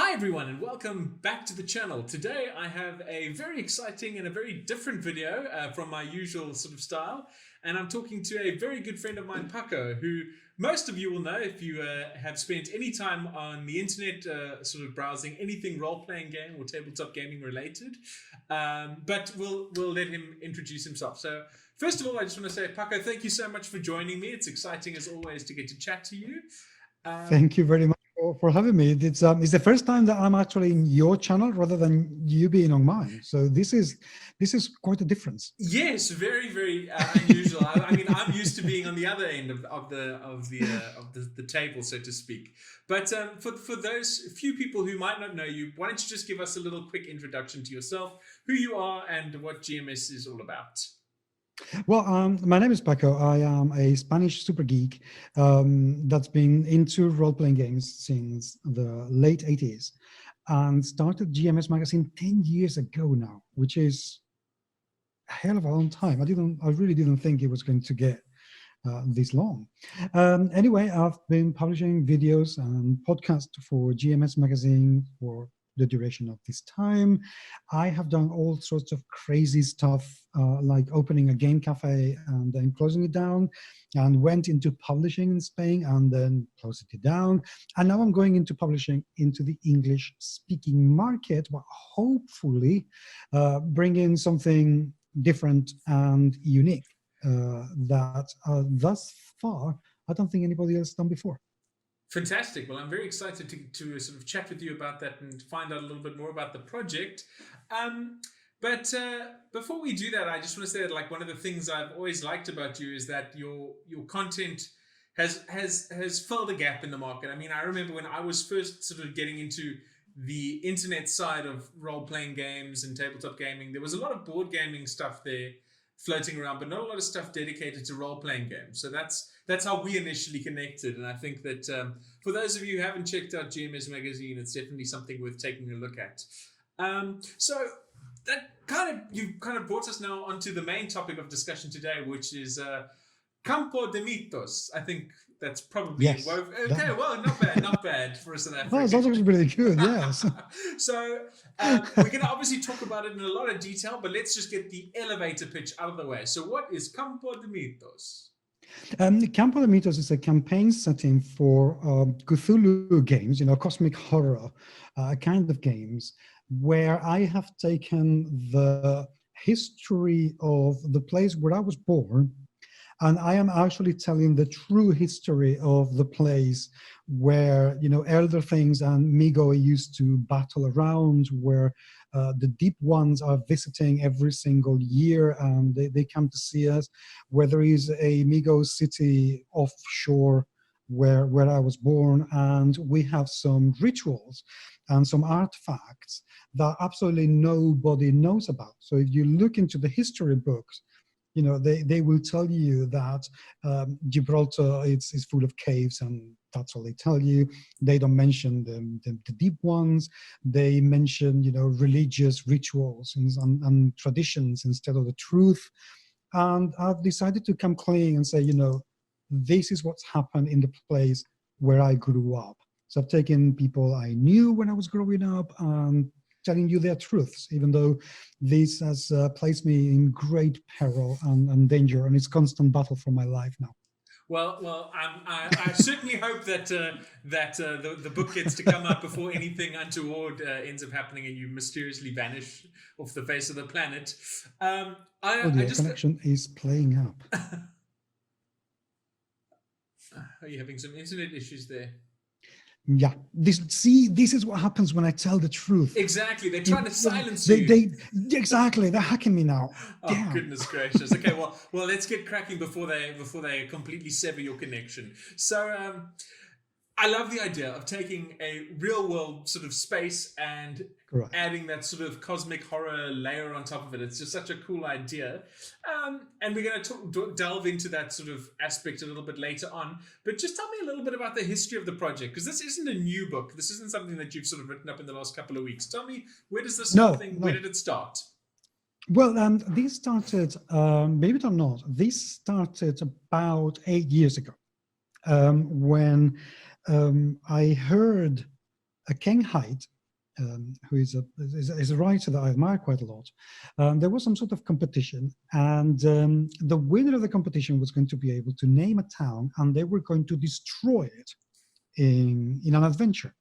Hi everyone and welcome back to the channel. Today I have a very exciting and a very different video from my usual sort of style, and I'm talking to a very good friend of mine, Paco, who most of you will know if you have spent any time on the internet sort of browsing anything role-playing game or tabletop gaming related, but we'll let him introduce himself. So first of all, I just want to say, Paco, thank you so much for joining me. It's exciting as always to get to chat to you. Thank you very much for having me. It's the first time that I'm actually in your channel rather than you being on mine. So this is quite a difference. Yes, very, very unusual. I mean, I'm used to being on the other end of the table, so to speak. But for those few people who might not know you, why don't you just give us a little quick introduction to yourself, who you are, and what GMS is all about? Well, my name is Paco. I am a Spanish super geek that's been into role-playing games since the late 80s and started GMS Magazine 10 years ago now, which is a hell of a long time. I really didn't think it was going to get this long. Anyway, I've been publishing videos and podcasts for GMS Magazine for the duration of this time. I have done all sorts of crazy stuff, like opening a game cafe and then closing it down, and went into publishing in Spain and then closed it down. And now I'm going into publishing into the English-speaking market, but hopefully bringing something different and unique that thus far I don't think anybody else done before. Fantastic. Well, I'm very excited to sort of chat with you about that and find out a little bit more about the project. But before we do that, I just want to say that, like, one of the things I've always liked about you is that your content has filled a gap in the market. I mean, I remember when I was first sort of getting into the internet side of role-playing games and tabletop gaming, there was a lot of board gaming stuff there floating around, but not a lot of stuff dedicated to role-playing games. So that's how we initially connected. And I think that for those of you who haven't checked out GMS Magazine, it's definitely something worth taking a look at. So that you kind of brought us now onto the main topic of discussion today, which is Campo De Mitos. I think that's probably yes. Okay. Well, not bad for a South African. Well, it's actually pretty good, yes. So we're going to obviously talk about it in a lot of detail, but let's just get the elevator pitch out of the way. So what is Campo De Mitos? Campo De Mitos is a campaign setting for Cthulhu games, cosmic horror kind of games, where I have taken the history of the place where I was born, and I am actually telling the true history of the place where, elder things and Migo used to battle around, where the deep ones are visiting every single year, and they come to see us, where there is a Migo city offshore where I was born, and we have some rituals and some artifacts that absolutely nobody knows about. So if you look into the history books, they will tell you that Gibraltar is full of caves, and that's all they tell you. They don't mention the deep ones. They mention, religious rituals and traditions instead of the truth. And I've decided to come clean and say, this is what's happened in the place where I grew up. So I've taken people I knew when I was growing up and telling you their truths, even though this has placed me in great peril and danger, and it's constant battle for my life now. Well, I certainly hope that the book gets to come out before anything untoward ends up happening and you mysteriously vanish off the face of the planet. The connection is playing up. Are you having some internet issues there? Yeah, this is what happens when I tell the truth. Exactly, they're trying to silence you. Exactly, they're hacking me now. Oh, damn. Goodness gracious. Okay, well, let's get cracking before they completely sever your connection. So, I love the idea of taking a real world sort of space and adding that sort of cosmic horror layer on top of it. It's just such a cool idea. And we're going to delve into that sort of aspect a little bit later on. But just tell me a little bit about the history of the project, because this isn't a new book. This isn't something that you've sort of written up in the last couple of weeks. Tell me, where does this whole thing, where did it start? Well, this started, believe it or not, this started about 8 years ago, when I heard Ken Haidt, who is a writer that I admire quite a lot. There was some sort of competition, and the winner of the competition was going to be able to name a town, and they were going to destroy it in an adventure.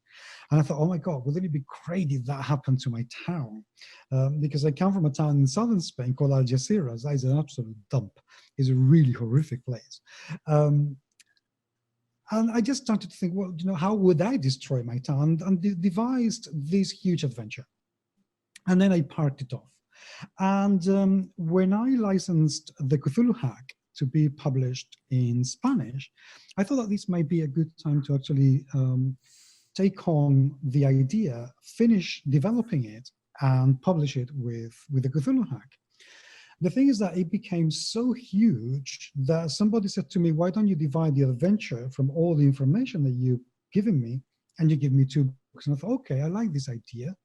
And I thought, oh my God, wouldn't it be great if that happened to my town? Because I come from a town in southern Spain called Algeciras. That is an absolute dump. It's a really horrific place. And I just started to think, well, how would I destroy my town? And devised this huge adventure. And then I parked it off. And when I licensed the Cthulhu Hack to be published in Spanish, I thought that this might be a good time to actually take on the idea, finish developing it, and publish it with the Cthulhu Hack. The thing is that it became so huge that somebody said to me, why don't you divide the adventure from all the information that you've given me, and you give me 2 books? And I thought, okay, I like this idea.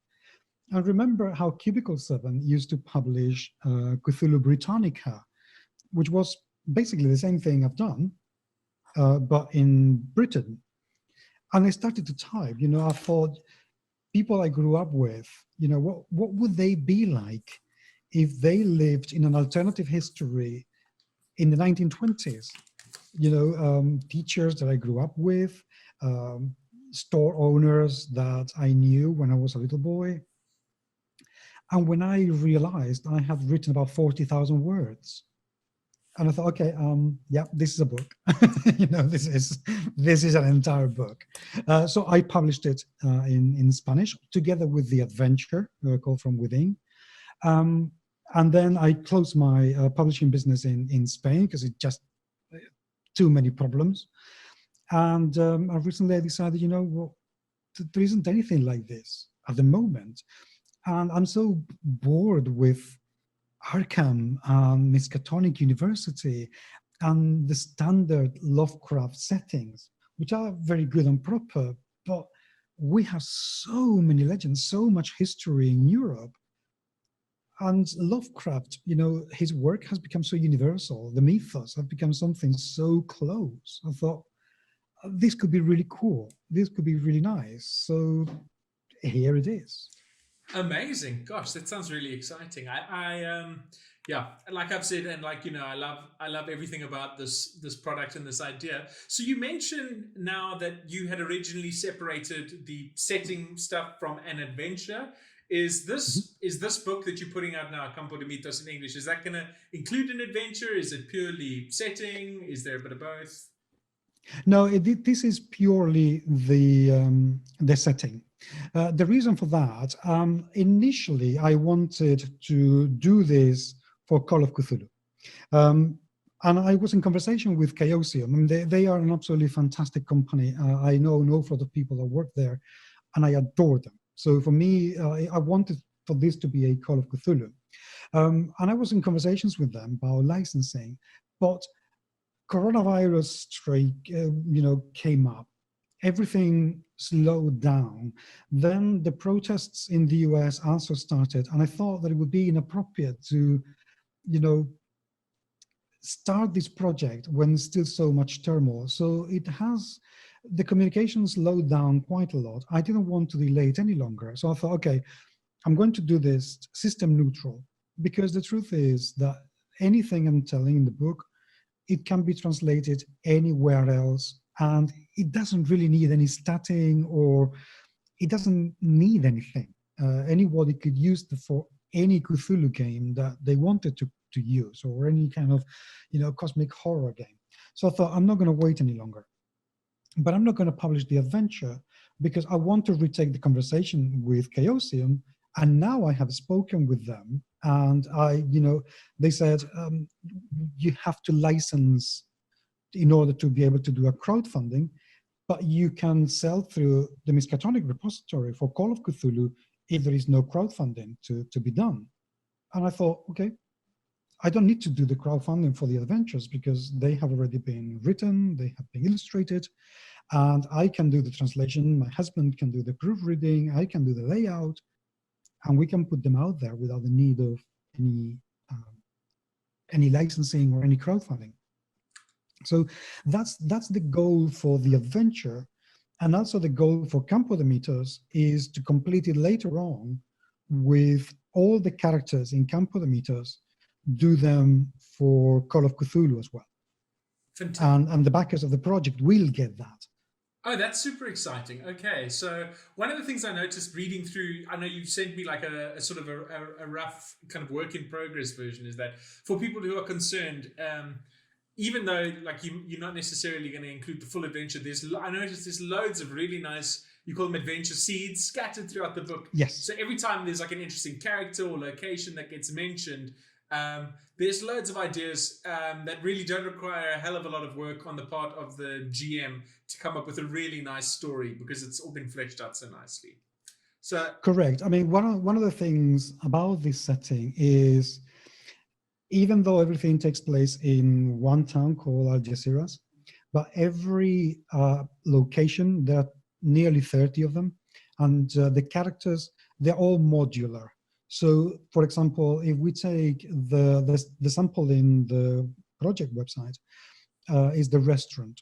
And remember how Cubicle 7 used to publish Cthulhu Britannica, which was basically the same thing I've done, but in Britain. And I started to type, I thought, people I grew up with, what would they be like if they lived in an alternative history in the 1920s? Teachers that I grew up with, store owners that I knew when I was a little boy. And when I realized I had written about 40,000 words, and I thought, okay, yeah, this is a book. This is an entire book. So I published it in Spanish together with the adventure called From Within. And then I closed my publishing business in Spain because it just too many problems. And recently I decided, there isn't anything like this at the moment. And I'm so bored with Arkham and Miskatonic University and the standard Lovecraft settings, which are very good and proper, but we have so many legends, so much history in Europe. And Lovecraft, his work has become so universal. The mythos have become something so close. I thought, this could be really cool. This could be really nice. So here it is. Amazing. Gosh, that sounds really exciting. Yeah, like I've said, and I love everything about this product and this idea. So you mentioned now that you had originally separated the setting stuff from an adventure. Is this book that you're putting out now, Campo De Mitos in English, is that going to include an adventure? Is it purely setting? Is there a bit of both? No, this is purely the setting. The reason for that, initially I wanted to do this for Call of Cthulhu. And I was in conversation with Chaosium, and they are an absolutely fantastic company. I know an awful lot of people that work there, and I adore them. So for me, I wanted for this to be a Call of Cthulhu. And I was in conversations with them about licensing, but coronavirus came up. Everything slowed down. Then the protests in the US also started, and I thought that it would be inappropriate to, start this project when still so much turmoil. So the communication slowed down quite a lot. I didn't want to delay it any longer. So I thought, okay, I'm going to do this system neutral, because the truth is that anything I'm telling in the book, it can be translated anywhere else, and it doesn't really need any statting, or it doesn't need anything. Anybody could use it for any Cthulhu game that they wanted to use, or any kind of, cosmic horror game. So I thought, I'm not going to wait any longer. But I'm not going to publish the adventure because I want to retake the conversation with Chaosium. And now I have spoken with them, and they said, you have to license in order to be able to do a crowdfunding, but you can sell through the Miskatonic repository for Call of Cthulhu if there is no crowdfunding to be done. And I thought, okay, I don't need to do the crowdfunding for the adventures because they have already been written, they have been illustrated, and I can do the translation. My husband can do the proofreading, I can do the layout, and we can put them out there without the need of any licensing or any crowdfunding. So that's the goal for the adventure. And also the goal for Campo de Mitos is to complete it later on with all the characters in Campo de Mitos, do them for Call of Cthulhu as well. Fantastic. And the backers of the project will get that. Oh, that's super exciting. Okay, so one of the things I noticed reading through, I know you've sent me like a sort of a rough kind of work in progress version, is that for people who are concerned, even though like you're not necessarily going to include the full adventure, I noticed there's loads of really nice, you call them adventure seeds, scattered throughout the book. Yes. So every time there's like an interesting character or location that gets mentioned, there's loads of ideas that really don't require a hell of a lot of work on the part of the GM to come up with a really nice story, because it's all been fleshed out so nicely. So correct. I mean, one of the things about this setting is, even though everything takes place in one town called Algeciras, but every location, there are nearly 30 of them, and the characters, they're all modular. So, for example, if we take the sample in the project website, is the restaurant.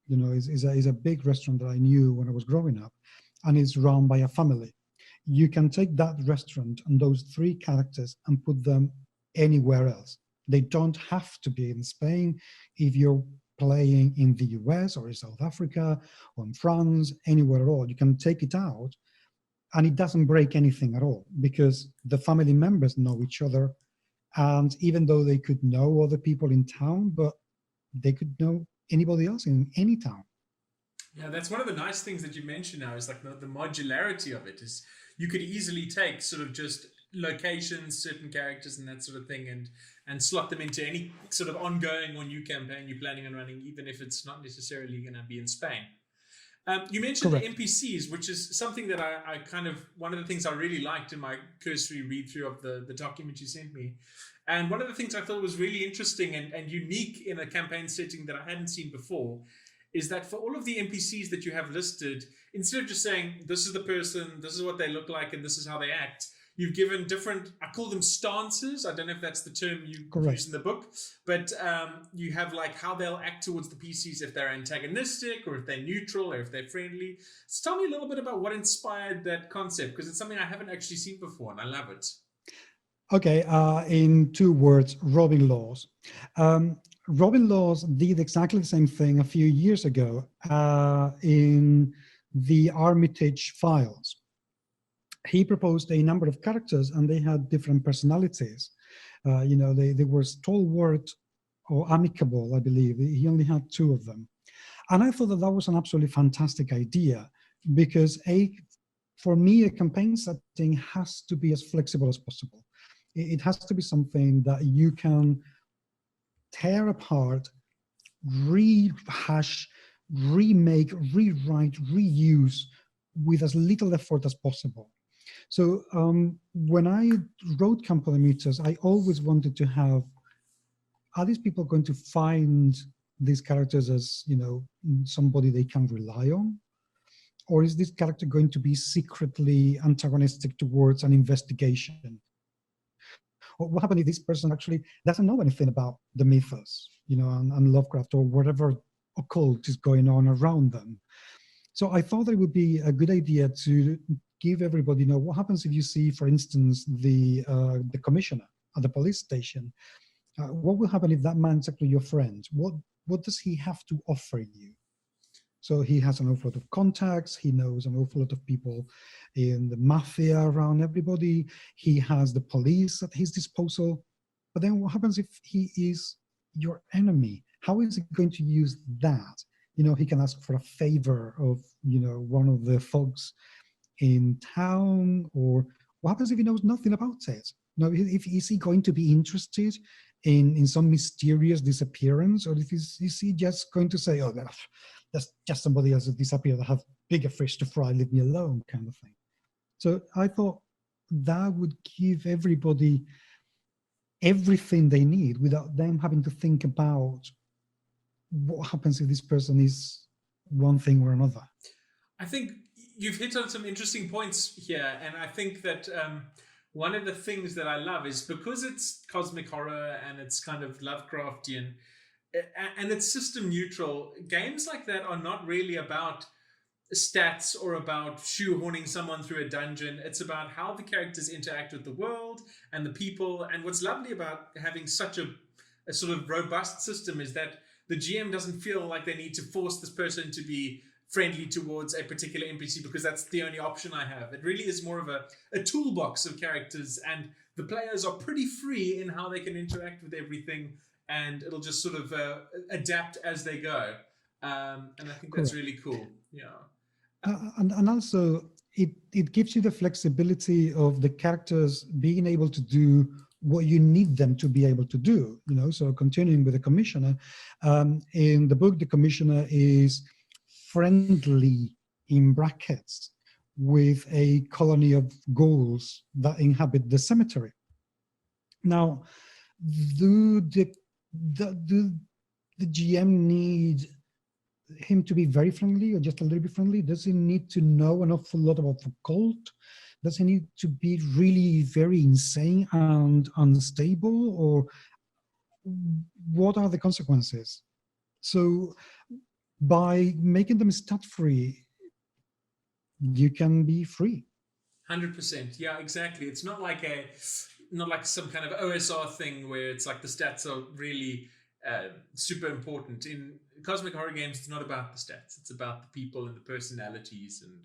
You know, is a big restaurant that I knew when I was growing up, and it's run by a family. You can take that restaurant and those 3 characters and put them anywhere else. They don't have to be in Spain. If you're playing in the US or in South Africa or in France, anywhere at all, you can take it out, and it doesn't break anything at all, because the family members know each other. And even though they could know other people in town, but they could know anybody else in any town. yeah, that's one of the nice things that you mentioned now, is like the modularity of it. Is you could easily take sort of just locations, certain characters, and that sort of thing, and slot them into any sort of ongoing or new campaign you're planning on running, even if it's not necessarily going to be in Spain. You mentioned Correct. the NPCs, which is something that I kind of, one of the things I really liked in my cursory read through of the document you sent me. And one of the things I thought was really interesting and unique in a campaign setting that I hadn't seen before is that for all of the NPCs that you have listed, instead of just saying, this is the person, this is what they look like, and this is how they act, you've given different, I call them stances. I don't know if that's the term you use in the book, but you have like how they'll act towards the PCs, if they're antagonistic or if they're neutral or if they're friendly. So tell me a little bit about what inspired that concept, because it's something I haven't actually seen before and I love it. Okay, in 2 words, Robin Laws. Robin Laws did exactly the same thing a few years ago in the Armitage Files. He proposed a number of characters, and they had different personalities. You know, they were stalwart or amicable, I believe. He only had 2 of them. And I thought that was an absolutely fantastic idea, because for me, a campaign setting has to be as flexible as possible. It has to be something that you can tear apart, rehash, remake, rewrite, reuse with as little effort as possible. So when I wrote Campo de Mitos, I always wanted to have, are these people going to find these characters as, you know, somebody they can rely on? Or is this character going to be secretly antagonistic towards an investigation? Or what happens if this person actually doesn't know anything about the mythos, you know, and Lovecraft or whatever occult is going on around them? So I thought it would be a good idea to give everybody, you know, what happens if you see, for instance, the commissioner at the police station? What will happen if that man's actually your friend? What does he have to offer you? So he has an awful lot of contacts. He knows an awful lot of people in the mafia around everybody. He has the police at his disposal. But then what happens if he is your enemy? How is he going to use that? You know, he can ask for a favor of, you know, one of the folks in town, or what happens if he knows nothing about it? You know, is he going to be interested in some mysterious disappearance, or is he just going to say, oh, that's just somebody else who disappeared, I have bigger fish to fry, leave me alone, kind of thing. So I thought that would give everybody everything they need without them having to think about what happens if this person is one thing or another. I think you've hit on some interesting points here, and I think that one of the things that I love is because it's cosmic horror and it's kind of Lovecraftian and it's system neutral, games like that are not really about stats or about shoehorning someone through a dungeon. It's about how the characters interact with the world and the people. And what's lovely about having such a sort of robust system is that the GM doesn't feel like they need to force this person to be friendly towards a particular NPC because that's the only option I have. It really is more of a toolbox of characters, and the players are pretty free in how they can interact with everything, and it'll just sort of adapt as they go. And I think that's Correct. really cool. Yeah. And also, it gives you the flexibility of the characters being able to do what you need them to be able to do. So continuing with the commissioner, in the book, the commissioner is friendly in brackets with a colony of ghouls that inhabit the cemetery. Now, do the GM need him to be very friendly or just a little bit friendly? Does he need to know an awful lot about the cult? Does he need to be really very insane and unstable? Or what are the consequences? So by making them stat free, you can be free. 100%. Yeah, exactly. It's not like some kind of OSR thing where it's like the stats are really super important. In Cosmic Horror games, it's not about the stats. It's about the people and the personalities, and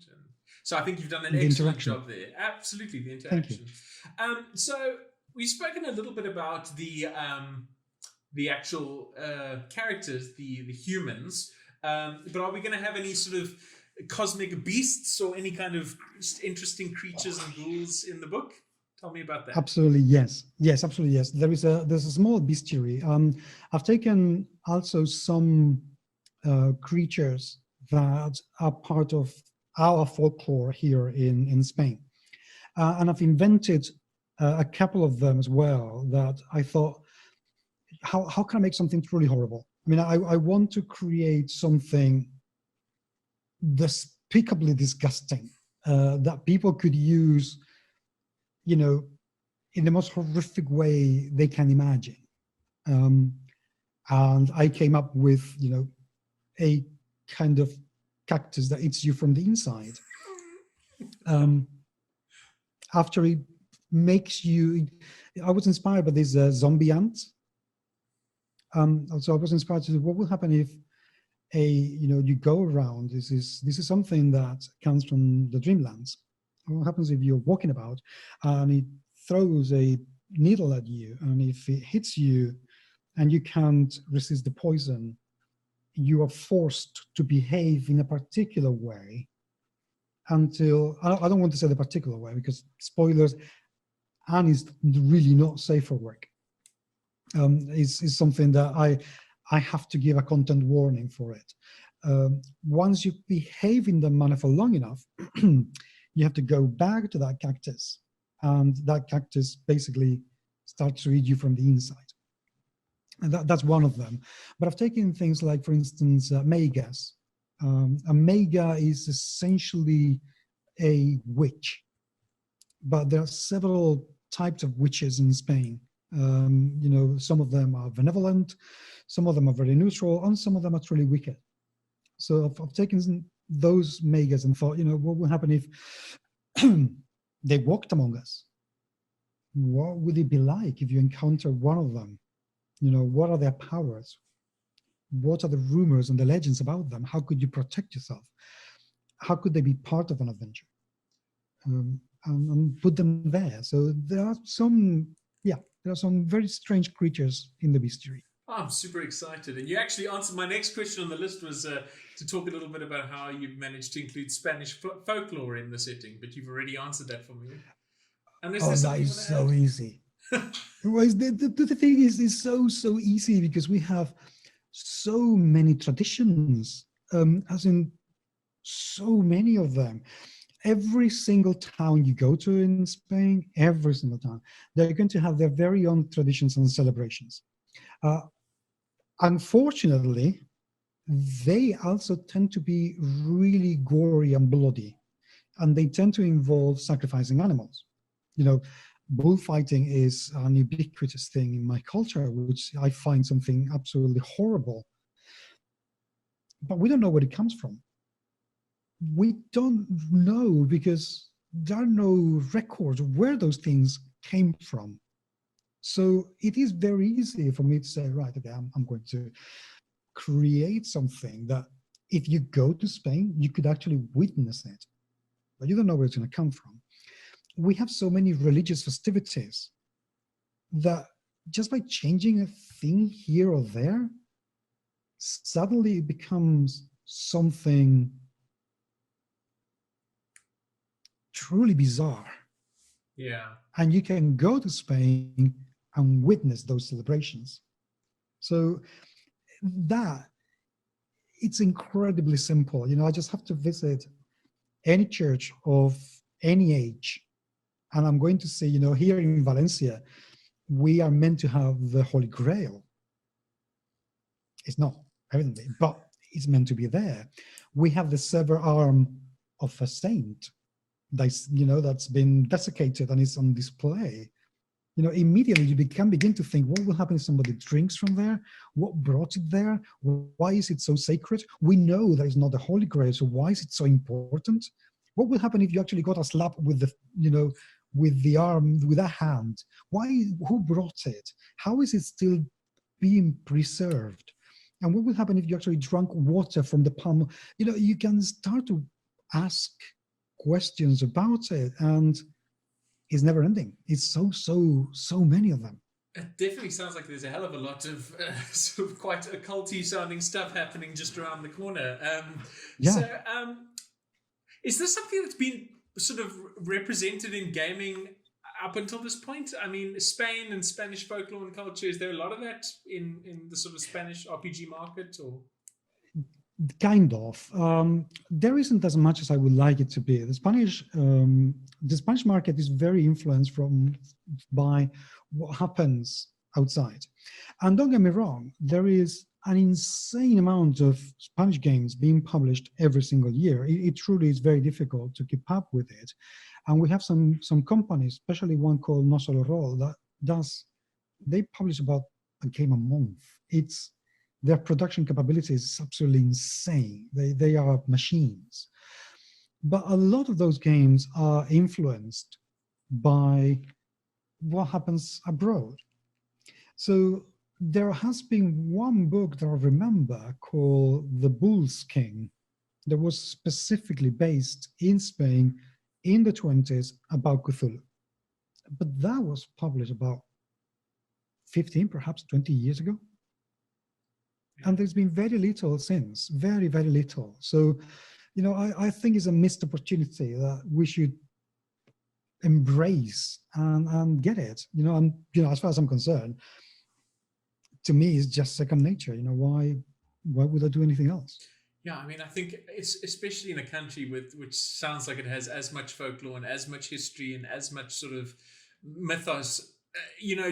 so I think you've done an excellent job there. Absolutely, the interaction. Thank you. So we've spoken a little bit about the actual characters, the humans, but are we going to have any sort of cosmic beasts or any kind of interesting creatures and ghouls in the book? Tell me about that. Absolutely, yes. Yes, absolutely, yes. There's a small bestiary. I've taken also some creatures that are part of our folklore here in Spain. And I've invented a couple of them as well that I thought, how can I make something truly horrible? I mean, I want to create something despicably disgusting that people could use, in the most horrific way they can imagine. And I came up with, a kind of cactus that eats you from the inside. After it makes you, I was inspired by this zombie ant. So I was inspired to say, what will happen if you go around, this is something that comes from the Dreamlands. What happens if you're walking about and it throws a needle at you, and if it hits you and you can't resist the poison, you are forced to behave in a particular way until, I don't want to say the particular way because spoilers, and is really not safe for work. Is something that I have to give a content warning for it. Once you behave in the manner for long enough, you have to go back to that cactus, and that cactus basically starts to eat you from the inside. And that's one of them. But I've taken things like, for instance, megas. A mega is essentially a witch, but there are several types of witches in Spain. Some of them are benevolent, some of them are very neutral, and some of them are truly wicked. So I've taken those megas and thought, what will happen if they walked among us? What would it be like if you encounter one of them? What are their powers? What are the rumors and the legends about them? How could you protect yourself? How could they be part of an adventure? And put them there. So there are some very strange creatures in the bestiary. Oh, I'm super excited. And you actually answered my next question on the list, was to talk a little bit about how you've managed to include Spanish folklore in the setting, but you've already answered that for me. Unless that is so easy. The thing is, it's so easy because we have so many traditions, as in so many of them. Every single town you go to in Spain, every single town, they're going to have their very own traditions and celebrations. Unfortunately, they also tend to be really gory and bloody, and they tend to involve sacrificing animals. Bullfighting is an ubiquitous thing in my culture, which I find something absolutely horrible. But we don't know where it comes from. we don't know because there are no records of where those things came from. So it is very easy for me to say, right, okay, I'm going to create something that if you go to Spain, you could actually witness it, but you don't know where it's going to come from. We have so many religious festivities that just by changing a thing here or there, suddenly it becomes something truly bizarre. Yeah. And you can go to Spain and witness those celebrations. So that, it's incredibly simple. I just have to visit any church of any age, and I'm going to say, here in Valencia, we are meant to have the Holy Grail. It's not, evidently, but it's meant to be there. We have the severed arm of a saint that's been desiccated and is on display. Immediately you can begin to think, what will happen if somebody drinks from there? What brought it there? Why is it so sacred? We know that it's not the Holy Grail, so why is it so important? What will happen if you actually got a slap with the arm, with a hand? Who brought it? How is it still being preserved? And what will happen if you actually drank water from the palm? You can start to ask questions about it, and it's never ending. It's so many of them. It definitely sounds like there's a hell of a lot of sort of quite occulty sounding stuff happening just around the corner. Yeah. So, is this something that's been sort of represented in gaming up until this point? I mean, Spain and Spanish folklore and culture, is there a lot of that in the sort of Spanish RPG market, or? Kind of. There isn't as much as I would like it to be. The Spanish market is very influenced by what happens outside. And don't get me wrong, there is an insane amount of Spanish games being published every single year. It truly is very difficult to keep up with it. And we have some companies, especially one called No Solo Roll, they publish about a game a month. Their production capability is absolutely insane. They are machines. But a lot of those games are influenced by what happens abroad. So there has been one book that I remember called The Bull's King that was specifically based in Spain in the 20s about Cthulhu. But that was published about 15, perhaps 20 years ago. And there's been very little since, very, very little. So, I think it's a missed opportunity that we should embrace and get it. As far as I'm concerned, to me, it's just second nature. Why would I do anything else? Yeah, I mean, I think it's especially in a country which sounds like it has as much folklore and as much history and as much sort of mythos,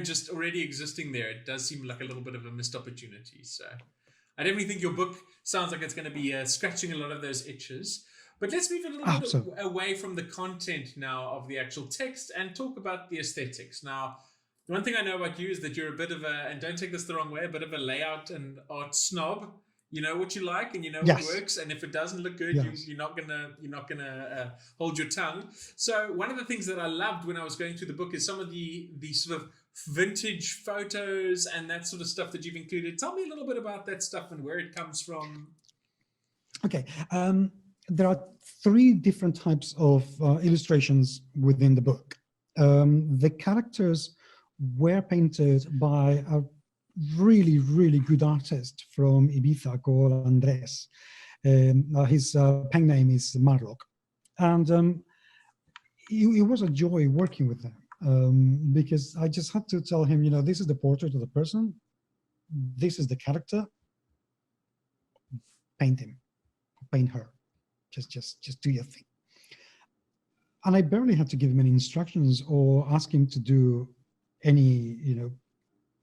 just already existing there. It does seem like a little bit of a missed opportunity. So I definitely think your book sounds like it's going to be scratching a lot of those itches. But let's move a little bit away from the content now of the actual text and talk about the aesthetics. Now, the one thing I know about you is that you're a bit of and don't take this the wrong way, a bit of a layout and art snob. You know what you like and you know what works, and if it doesn't look good, you're not gonna hold your tongue. So one of the things that I loved when I was going through the book is some of the sort of vintage photos and that sort of stuff that you've included. Tell me a little bit about that stuff and where it comes from. Okay, there are 3 different types of illustrations within the book. The characters were painted by a really, really good artist from Ibiza called Andres. His pen name is Marlock. And it was a joy working with him because I just had to tell him, this is the portrait of the person, this is the character, paint him, paint her, just do your thing. And I barely had to give him any instructions or ask him to do any,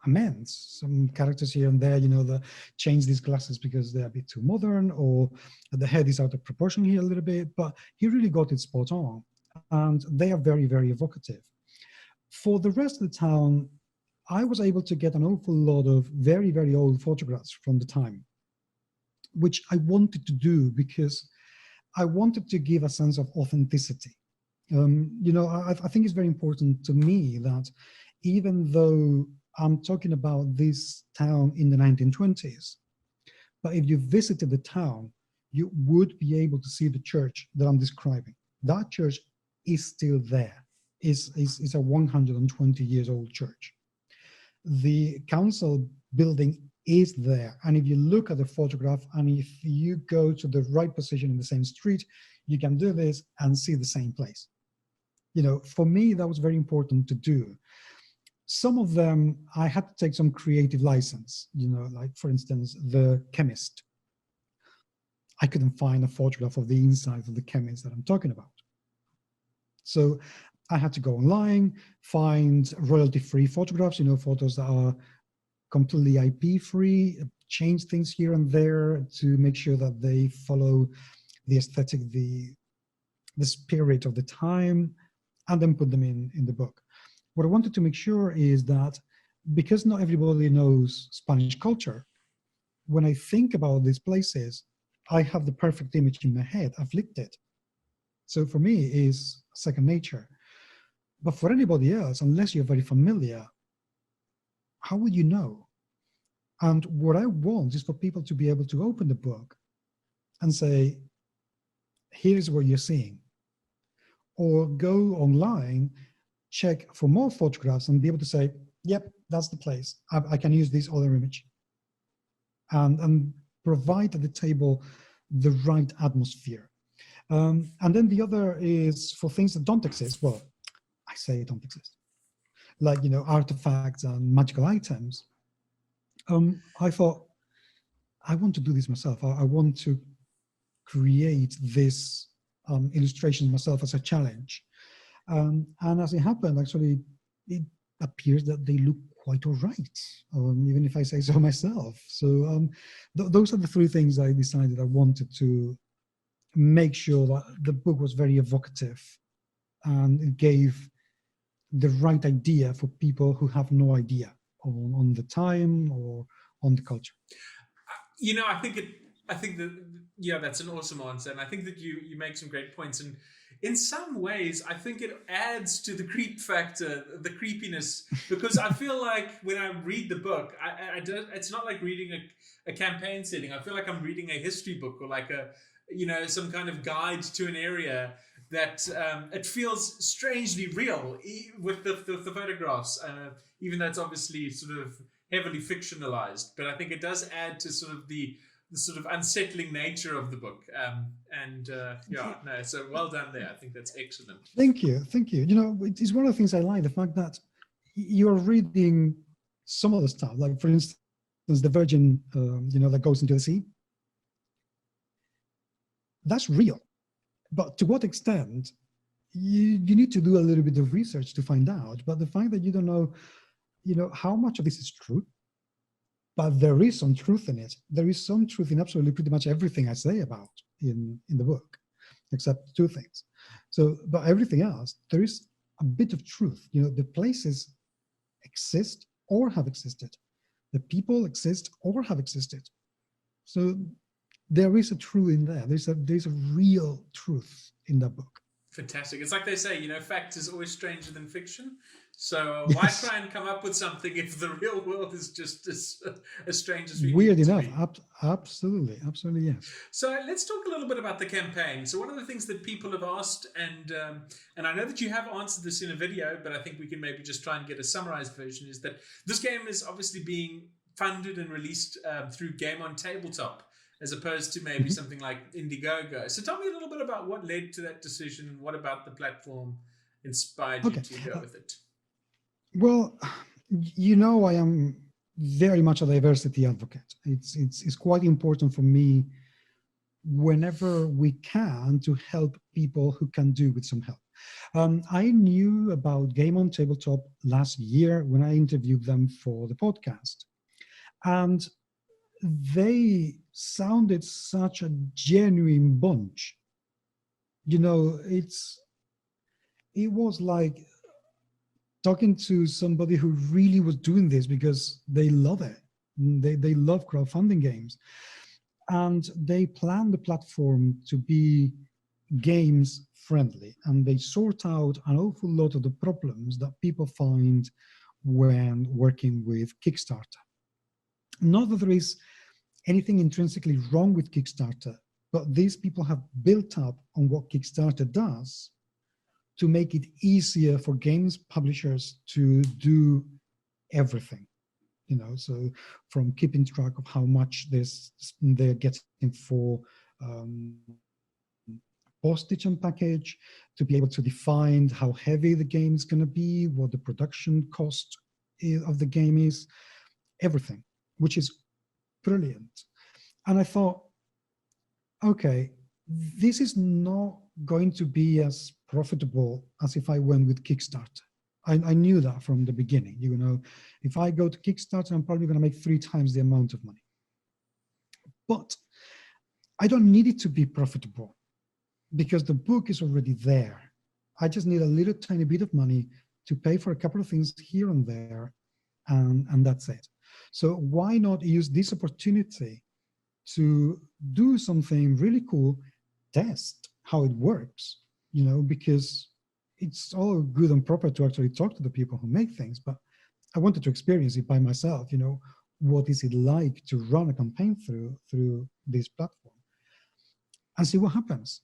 amends. Some characters here and there, change these glasses because they're a bit too modern, or the head is out of proportion here a little bit, but he really got it spot on. And they are very, very evocative. For the rest of the town, I was able to get an awful lot of very, very old photographs from the time, which I wanted to do because I wanted to give a sense of authenticity. I think it's very important to me that even though I'm talking about this town in the 1920s, but if you visited the town, you would be able to see the church that I'm describing. That church is still there. It's a 120 years old church. The council building is there. And if you look at the photograph, and if you go to the right position in the same street, you can do this and see the same place. For me, that was very important to do. Some of them, I had to take some creative license, like, for instance, the chemist. I couldn't find a photograph of the inside of the chemist that I'm talking about. So I had to go online, find royalty-free photographs, photos that are completely IP-free, change things here and there to make sure that they follow the aesthetic, the spirit of the time, and then put them in the book. What I wanted to make sure is that, because not everybody knows Spanish culture, when I think about these places, I have the perfect image in my head. I've lived it. So for me, it's second nature. But for anybody else, unless you're very familiar, how would you know? And what I want is for people to be able to open the book and say, here's what you're seeing. Or go online, check for more photographs and be able to say, yep, that's the place. I can use this other image. And provide at the table the right atmosphere. And then the other is for things that don't exist. Well, I say don't exist. Like, artifacts and magical items. I thought, I want to do this myself. I want to create this illustrations myself as a challenge. And as it happened, actually, it appears that they look quite all right, even if I say so myself. So those are the three things I decided I wanted to make sure that the book was very evocative and it gave the right idea for people who have no idea on the time or on the culture. I think that, yeah, that's an awesome answer. And I think that you make some great points. And in some ways, I think it adds to the creep factor, the creepiness, because I feel like when I read the book, it's not like reading a campaign setting. I feel like I'm reading a history book or like some kind of guide to an area that it feels strangely real with the photographs, even though it's obviously sort of heavily fictionalized. But I think it does add to sort of the sort of unsettling nature of the book. So well done there. I think that's excellent. Thank you. It's one of the things I like, the fact that you're reading some of the stuff, like, for instance, the Virgin, that goes into the sea. That's real. But to what extent, you need to do a little bit of research to find out. But the fact that you don't know, how much of this is true, but there is some truth in it. There is some truth in absolutely pretty much everything I say about in the book, except two things. So, but everything else, there is a bit of truth. The places exist or have existed. The people exist or have existed. So there is a truth in there. There's a real truth in that book. Fantastic. It's like they say, fact is always stranger than fiction. So why try and come up with something if the real world is just as strange as we weird enough? Absolutely, yes. So let's talk a little bit about the campaign. So one of the things that people have asked, and I know that you have answered this in a video, but I think we can maybe just try and get a summarized version, is that this game is obviously being funded and released through Game on Tabletop, as opposed to maybe something like Indiegogo. So tell me a little bit about what led to that decision and what about the platform inspired you to go with it. Well, I am very much a diversity advocate. It's quite important for me whenever we can to help people who can do with some help. I knew about Game on Tabletop last year when I interviewed them for the podcast. And they sounded such a genuine bunch. It was like talking to somebody who really was doing this because they love it. They love crowdfunding games. And they plan the platform to be games friendly, and they sort out an awful lot of the problems that people find when working with Kickstarter. Not that there is anything intrinsically wrong with Kickstarter, but these people have built up on what Kickstarter does to make it easier for games publishers to do everything. So from keeping track of how much they're getting for postage and package, to be able to define how heavy the game is going to be, what the production cost of the game is, everything, which is brilliant. And I thought, okay, this is not going to be as profitable as if I went with Kickstarter. I knew that from the beginning. If I go to Kickstarter, I'm probably going to make 3 times the amount of money. But I don't need it to be profitable because the book is already there. I just need a little tiny bit of money to pay for a couple of things here and there, and that's it. So why not use this opportunity to do something really cool, test how it works, because it's all good and proper to actually talk to the people who make things, but I wanted to experience it by myself. What is it like to run a campaign through this platform and see what happens.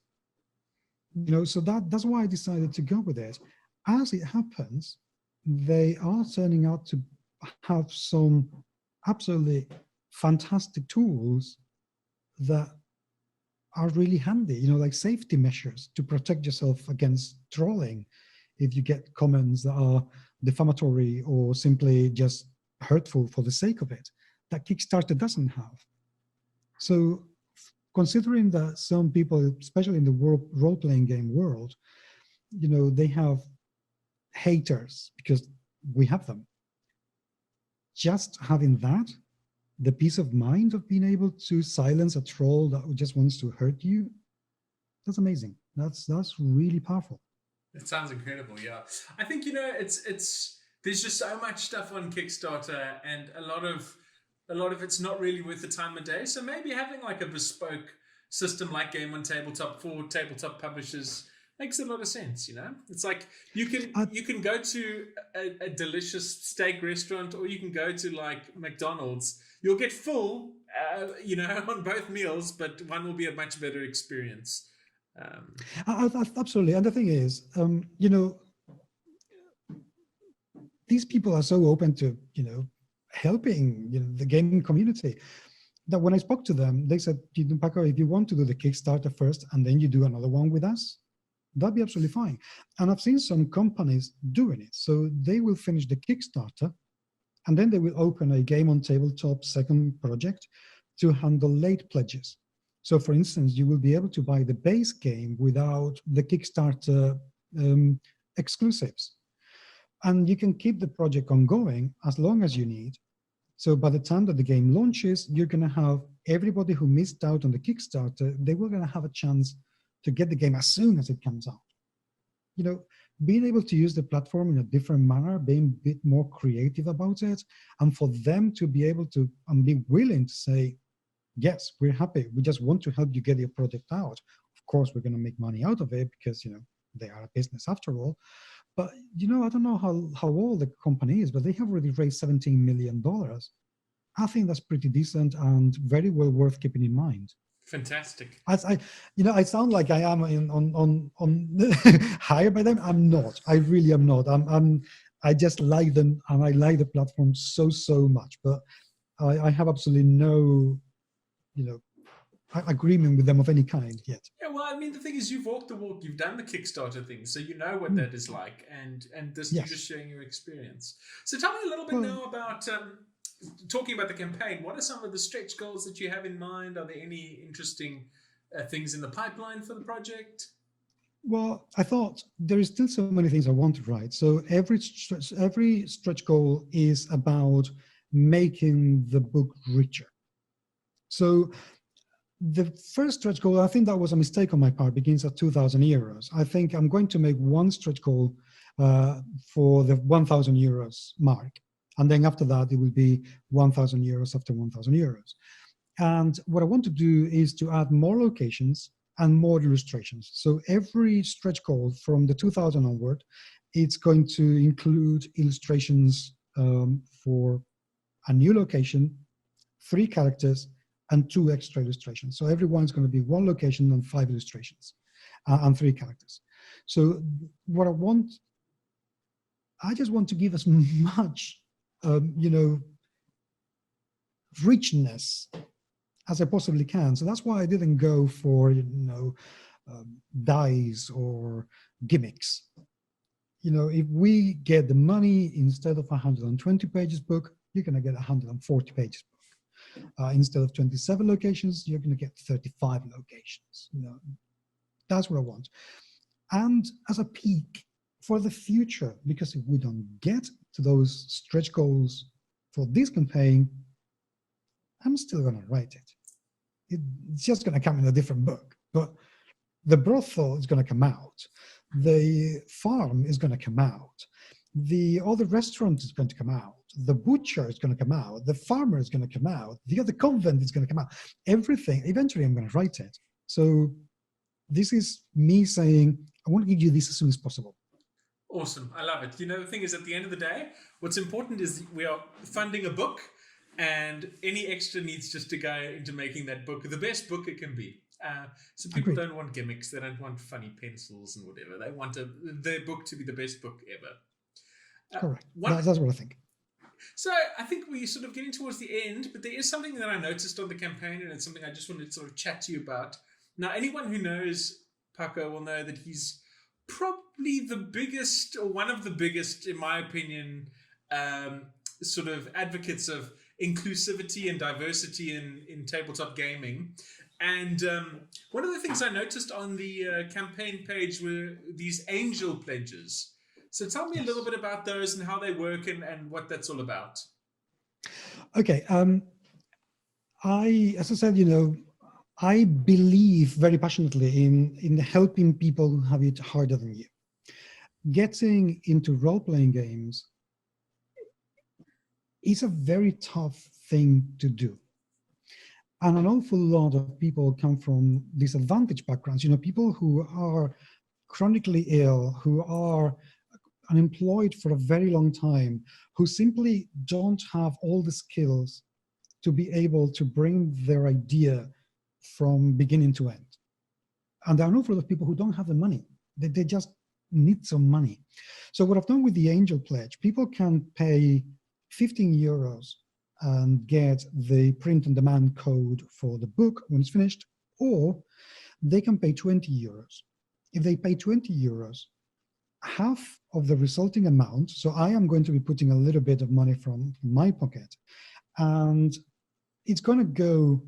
So that's why I decided to go with it. As it happens, they are turning out to have some absolutely fantastic tools that are really handy, like safety measures to protect yourself against trolling if you get comments that are defamatory or simply just hurtful for the sake of it, that Kickstarter doesn't have. So considering that some people, especially in the role-playing game world, they have haters because we have them. Just having that, the peace of mind of being able to silence a troll that just wants to hurt you, that's amazing. That's really powerful. It sounds incredible, yeah. I think, it's there's just so much stuff on Kickstarter, and a lot of it's not really worth the time of day. So maybe having like a bespoke system like Game on Tabletop for tabletop publishers makes a lot of sense. It's like you can go to a delicious steak restaurant, or you can go to like McDonald's. You'll get full, on both meals, but one will be a much better experience. Absolutely. And the thing is, these people are so open to, helping the gaming community, that when I spoke to them, they said, Paco, if you want to do the Kickstarter first and then you do another one with us, that'd be absolutely fine. And I've seen some companies doing it. So they will finish the Kickstarter, and then they will open a Game on Tabletop second project to handle late pledges. So for instance, you will be able to buy the base game without the Kickstarter exclusives. And you can keep the project ongoing as long as you need. So by the time that the game launches, you're going to have everybody who missed out on the Kickstarter, they were going to have a chance to get the game as soon as it comes out. Being able to use the platform in a different manner, being a bit more creative about it, and for them to be able to and be willing to say, yes, we're happy. We just want to help you get your project out. Of course, we're going to make money out of it because, they are a business after all. But, I don't know how old the company is, but they have already raised $17 million. I think that's pretty decent and very well worth keeping in mind. Fantastic. I sound like I am on hired by them. I'm not. I really am not. I just like them, and I like the platform so much. But I have absolutely no, agreement with them of any kind yet. Yeah, well, I mean, the thing is, you've walked the walk. You've done the Kickstarter thing, so you know what that is like, and this, yes. You're just sharing your experience. So tell me a little bit now about. Talking about the campaign, what are some of the stretch goals that you have in mind? Are there any interesting things in the pipeline for the project? Well, I thought there is still so many things I want to write. So every stretch goal is about making the book richer. So the first stretch goal, I think that was a mistake on my part, begins at 2,000 euros. I think I'm going to make one stretch goal for the 1,000 euros mark. And then after that, it will be 1,000 euros after 1,000 euros. And what I want to do is to add more locations and more illustrations. So every stretch goal from the 2000 onward, it's going to include illustrations for a new location, 3 characters, and 2 extra illustrations. So everyone's going to be 1 location and 5 illustrations and 3 characters. So what I just want to give as much, richness as I possibly can. So that's why I didn't go for, dice or gimmicks. If we get the money, instead of 120 pages book, you're going to get 140 pages book. Instead of 27 locations, you're going to get 35 locations. That's what I want. And as a peak for the future, because if we don't get to those stretch goals for this campaign, I'm still going to write it. It's just going to come in a different book. But the brothel is going to come out. The farm is going to come out. The other restaurant is going to come out. The butcher is going to come out. The farmer is going to come out. The other convent is going to come out. Everything. Eventually, I'm going to write it. So this is me saying, I want to give you this as soon as possible. Awesome. I love it. The thing is, at the end of the day, what's important is we are funding a book, and any extra needs just to go into making that book the best book it can be. So people don't want gimmicks. They don't want funny pencils and whatever. They want their book to be the best book ever. Correct. That's what I think. So I think we're sort of getting towards the end, but there is something that I noticed on the campaign, and it's something I just wanted to sort of chat to you about. Now, anyone who knows Paco will know that he's probably the biggest, or one of the biggest, in my opinion, sort of advocates of inclusivity and diversity in tabletop gaming. And one of the things I noticed on the campaign page were these angel pledges. So tell me a little bit about those and how they work and what that's all about. Okay. As I said, I believe very passionately in helping people who have it harder than you. Getting into role-playing games is a very tough thing to do. And an awful lot of people come from disadvantaged backgrounds, people who are chronically ill, who are unemployed for a very long time, who simply don't have all the skills to be able to bring their idea from beginning to end. And there are an awful lot of people who don't have the money. They just need some money. So what I've done with the Angel Pledge, people can pay 15 euros and get the print-on-demand code for the book when it's finished, or they can pay 20 euros. If they pay 20 euros, half of the resulting amount, so I am going to be putting a little bit of money from my pocket, and it's going to go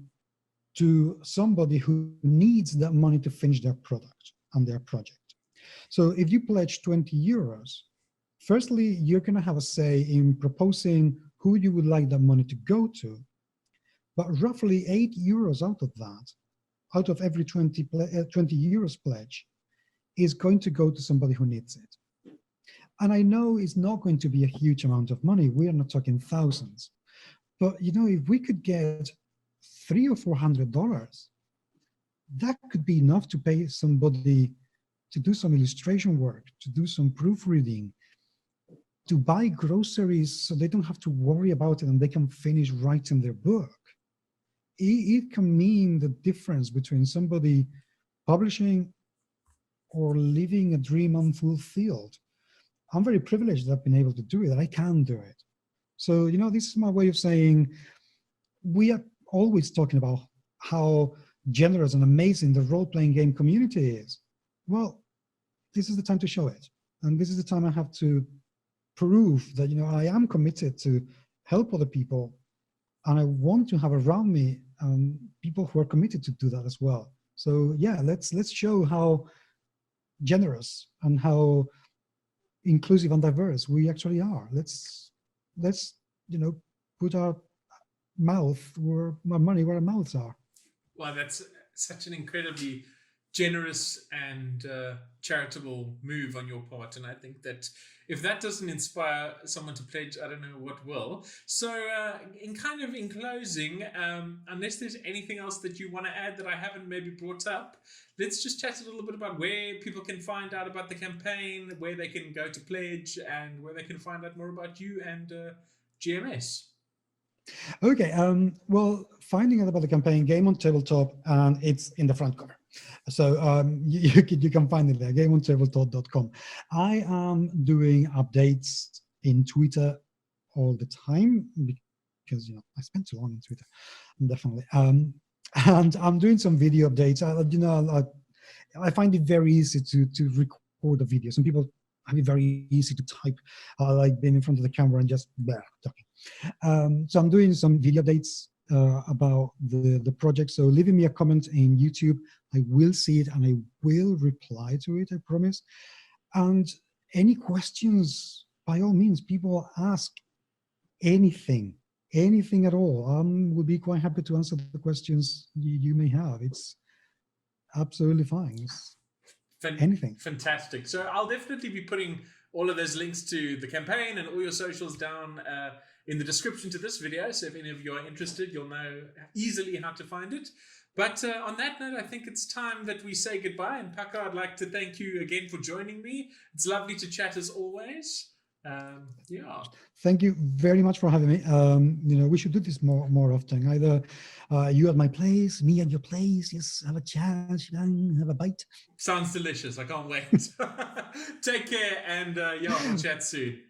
to somebody who needs that money to finish their product and their project. So if you pledge 20 euros, firstly, you're going to have a say in proposing who you would like that money to go to, but roughly 8 euros out of that, out of every 20 euros pledge, is going to go to somebody who needs it. And I know it's not going to be a huge amount of money. We are not talking thousands. But, if we could get $300 or $400, that could be enough to pay somebody to do some illustration work, to do some proofreading, to buy groceries so they don't have to worry about it and they can finish writing their book. It can mean the difference between somebody publishing or living a dream unfulfilled. I'm very privileged that I've been able to do it, that I can do it. So, this is my way of saying, we are always talking about how generous and amazing the role-playing game community is. Well, this is the time to show it. And this is the time I have to prove that, I am committed to help other people. And I want to have around me people who are committed to do that as well. So yeah, let's show how generous and how inclusive and diverse we actually are. Let's put our money where our mouths are. Well, that's such an incredibly generous and charitable move on your part. And I think that if that doesn't inspire someone to pledge, I don't know what will. So, in closing, unless there's anything else that you want to add that I haven't maybe brought up, let's just chat a little bit about where people can find out about the campaign, where they can go to pledge, and where they can find out more about you and GMS. Okay, well, finding out about the campaign, Game on Tabletop, and it's in the front cover. So you can find it there, gameontabletop.com. I am doing updates in Twitter all the time because I spend too long in Twitter, definitely. And I'm doing some video updates. I find it very easy to record a video. Some people find it very easy to type, like being in front of the camera and just talking. So I'm doing some video updates about the project. So leaving me a comment in YouTube, I will see it and I will reply to it, I promise. And any questions, by all means, people ask anything at all. We'll be quite happy to answer the questions you may have. It's absolutely fine. Anything. Fantastic. So I'll definitely be putting all of those links to the campaign and all your socials down in the description to this video. So if any of you are interested, you'll know easily how to find it. But on that note, I think it's time that we say goodbye. And Paco, I'd like to thank you again for joining me. It's lovely to chat as always. Yeah. Thank you very much for having me. We should do this more often. Either you at my place, me at your place. Just have a chat, have a bite. Sounds delicious. I can't wait. Take care, and we'll chat soon.